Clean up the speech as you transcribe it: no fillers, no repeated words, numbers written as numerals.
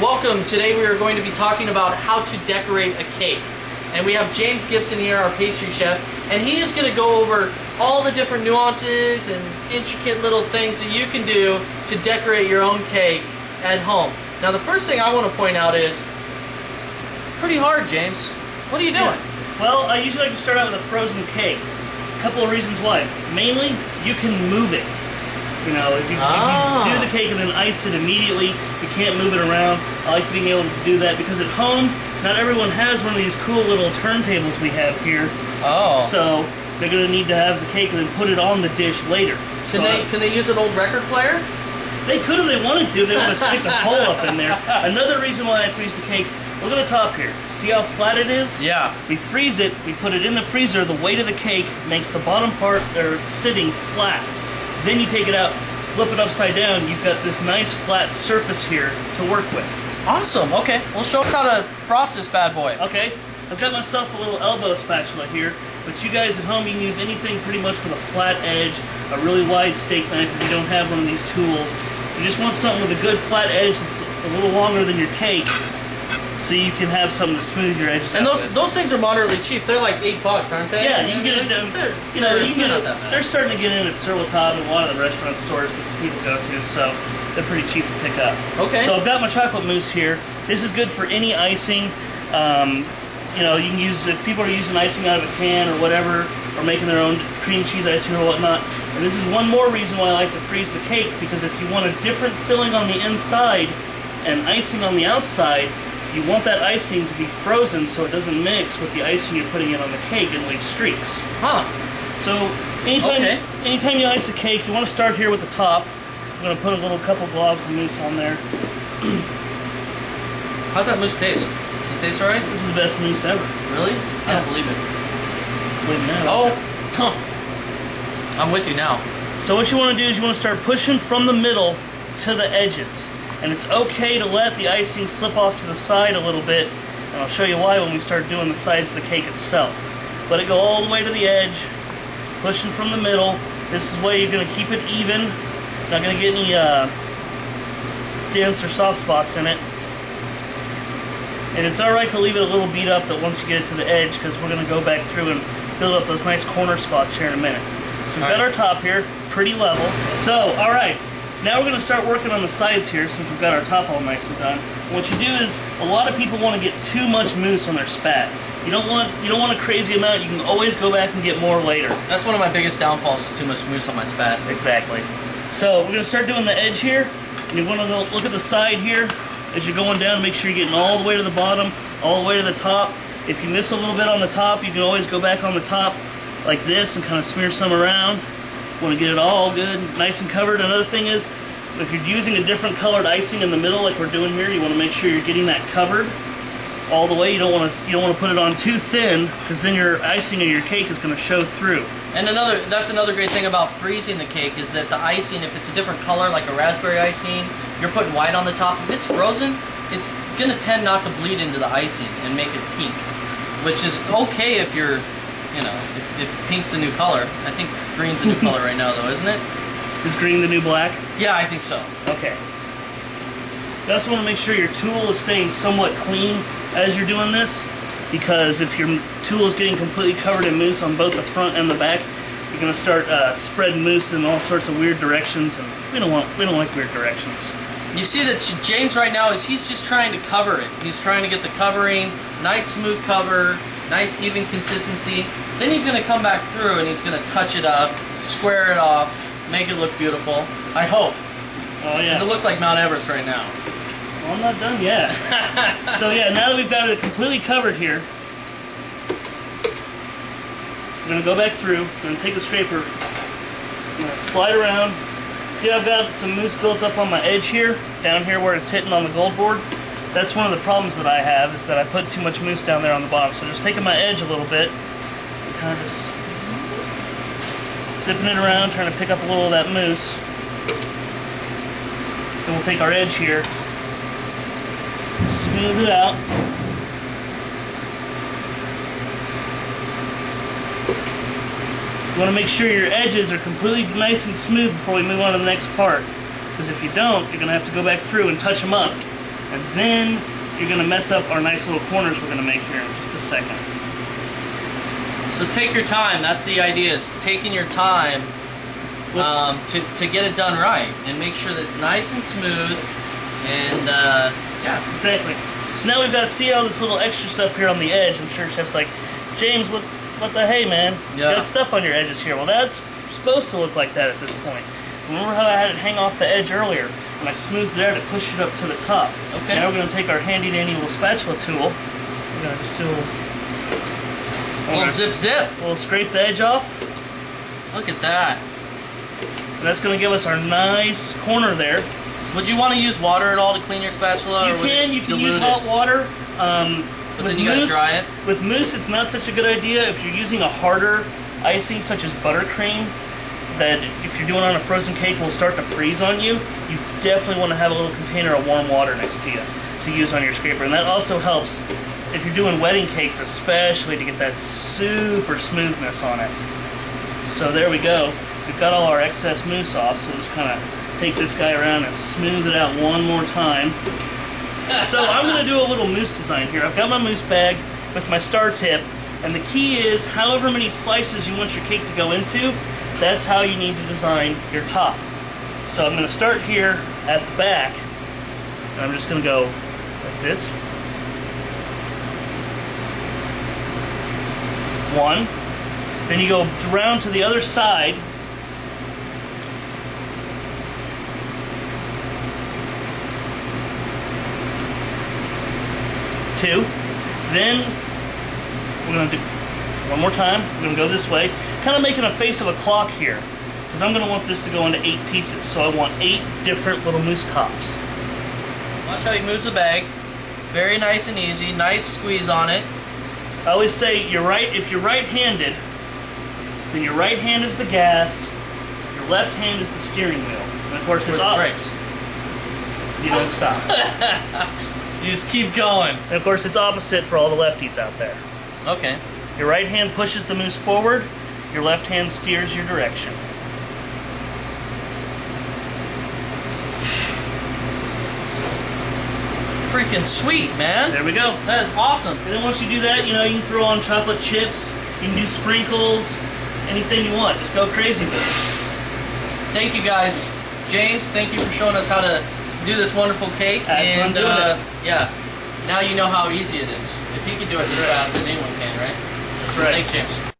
Welcome. Today we are going to be talking about how to decorate a cake. And we have James Gibson here, our pastry chef, and he is going to go over all the different nuances and intricate little things that you can do to decorate your own cake at home. Now the first thing I want to point out is, it's pretty hard, James. What are you doing? Yeah. Well, I usually like to start out with a frozen cake. A couple of reasons why. Mainly, you can move it. You know, if you do the cake and then ice it immediately, you can't move it around. I like being able to do that because at home, not everyone has one of these cool little turntables we have here. Oh. So they're going to need to have the cake and then put it on the dish later. Can they use an old record player? They could if they wanted to. If they want to stick the hole up in there. Another reason why I freeze the cake, look at the top here. See how flat it is? Yeah. We freeze it, we put it in the freezer, the weight of the cake makes the bottom part sitting flat. Then you take it out, flip it upside down, you've got this nice flat surface here to work with. Awesome, okay. Well, show us how to frost this bad boy. Okay, I've got myself a little elbow spatula here, but you guys at home, you can use anything pretty much with a flat edge, a really wide steak knife if you don't have one of these tools. You just want something with a good flat edge that's a little longer than your cake, so you can have something to smooth your edges and out those things are moderately cheap. They're like $8, aren't they? Yeah, you can get it. They're starting to get in at Serwatov and a lot of the restaurant stores that people go to, so they're pretty cheap to pick up. Okay. So I've got my chocolate mousse here. This is good for any icing. You know, you can use if people are using icing out of a can or whatever, or making their own cream cheese icing or whatnot. And this is one more reason why I like to freeze the cake, because if you want a different filling on the inside and icing on the outside, you want that icing to be frozen so it doesn't mix with the icing you're putting in on the cake and leave streaks. Huh. So anytime you ice a cake, you want to start here with the top. I'm going to put a couple globs of mousse on there. How's that mousse taste? Does it taste alright? This is the best mousse ever. Really? Yeah. I don't believe it. Believe me now. Oh. I'm with you now. So what you want to do is you want to start pushing from the middle to the edges. And it's okay to let the icing slip off to the side a little bit, and I'll show you why when we start doing the sides of the cake itself. Let it go all the way to the edge, pushing from the middle. This is the way you're going to keep it even. Not going to get any dense or soft spots in it. And it's alright to leave it a little beat up that once you get it to the edge, because we're going to go back through and build up those nice corner spots here in a minute. So we've got our top here, pretty level. So, alright. Now we're going to start working on the sides here since we've got our top all nice and done. And what you do is, a lot of people want to get too much mousse on their spat. You don't want a crazy amount. You can always go back and get more later. That's one of my biggest downfalls, is too much mousse on my spat. Exactly. So we're going to start doing the edge here. And you want to look at the side here as you're going down. Make sure you're getting all the way to the bottom, all the way to the top. If you miss a little bit on the top, you can always go back on the top like this and kind of smear some around. Want to get it all good, nice and covered. Another thing is, if you're using a different colored icing in the middle like we're doing here, you want to make sure you're getting that covered all the way. You don't want to put it on too thin, because then your icing of your cake is going to show through. And that's another great thing about freezing the cake, is that the icing, if it's a different color like a raspberry icing, you're putting white on the top. If it's frozen, it's going to tend not to bleed into the icing and make it pink, which is okay if you're, you know, if pink's the new color. I think green's the new color right now, though, isn't it? Is green the new black? Yeah, I think so. Okay. You also want to make sure your tool is staying somewhat clean as you're doing this, because if your tool is getting completely covered in mousse on both the front and the back, you're going to start spreading mousse in all sorts of weird directions, and we don't like weird directions. You see that James right now he's just trying to cover it. He's trying to get the covering, nice smooth cover, nice even consistency. Then he's going to come back through and he's going to touch it up, square it off, make it look beautiful. I hope. Oh yeah. Because it looks like Mount Everest right now. Well, I'm not done yet. So yeah, now that we've got it completely covered here, we're going to go back through. I'm going to take the scraper, I'm going to slide around. See, I've got some mousse built up on my edge here, down here where it's hitting on the gold board. That's one of the problems that I have, is that I put too much mousse down there on the bottom. So just taking my edge a little bit, and kind of just zipping it around, trying to pick up a little of that mousse. Then we'll take our edge here, smooth it out. You want to make sure your edges are completely nice and smooth before we move on to the next part. Because if you don't, you're going to have to go back through and touch them up. And then you're gonna mess up our nice little corners we're gonna make here in just a second. So take your time. That's the idea, is taking your time to get it done right and make sure that it's nice and smooth. And yeah, exactly. So now we've got, see all this little extra stuff here on the edge. I'm sure Chef's like, James, what the hey, man? Yeah. You got stuff on your edges here. Well, that's supposed to look like that at this point. Remember how I had it hang off the edge earlier? And I smoothed it out to push it up to the top. Okay. Now we're going to take our handy dandy little spatula tool. We're going to just do a little zip. We'll scrape the edge off. Look at that. And that's going to give us our nice corner there. Would you want to use water at all to clean your spatula? You can use hot water. But then you gotta dry it. With mousse, it's not such a good idea if you're using a harder icing such as buttercream. That if you're doing on a frozen cake will start to freeze on you. You definitely want to have a little container of warm water next to you to use on your scraper, and that also helps if you're doing wedding cakes, especially to get that super smoothness on it. So there we go. We've got all our excess mousse off, so we'll just kind of take this guy around and smooth it out one more time. So I'm going to do a little mousse design here. I've got my mousse bag with my star tip, and the key is however many slices you want your cake to go into, that's how you need to design your top. So I'm going to start here at the back, and I'm just going to go like this. One. Then you go around to the other side. Two. Then we're going to do one more time. We're going to go this way, kind of making a face of a clock here, because I'm going to want this to go into 8 pieces. So I want 8 different little mousse tops. Watch how he moves the bag. Very nice and easy. Nice squeeze on it. I always say if you're right-handed, then your right hand is the gas, your left hand is the steering wheel. And of course, it's the brakes. You don't stop. You just keep going. And of course, it's opposite for all the lefties out there. Okay. Your right hand pushes the mousse forward, your left hand steers your direction. Freaking sweet, man. There we go. That is awesome. And then once you do that, you know, you can throw on chocolate chips, you can do sprinkles, anything you want. Just go crazy with it. Thank you guys. James, thank you for showing us how to do this wonderful cake. Have fun doing it. Yeah, now you know how easy it is. If he can do it this fast, then anyone can, right? That's right. Thanks, James.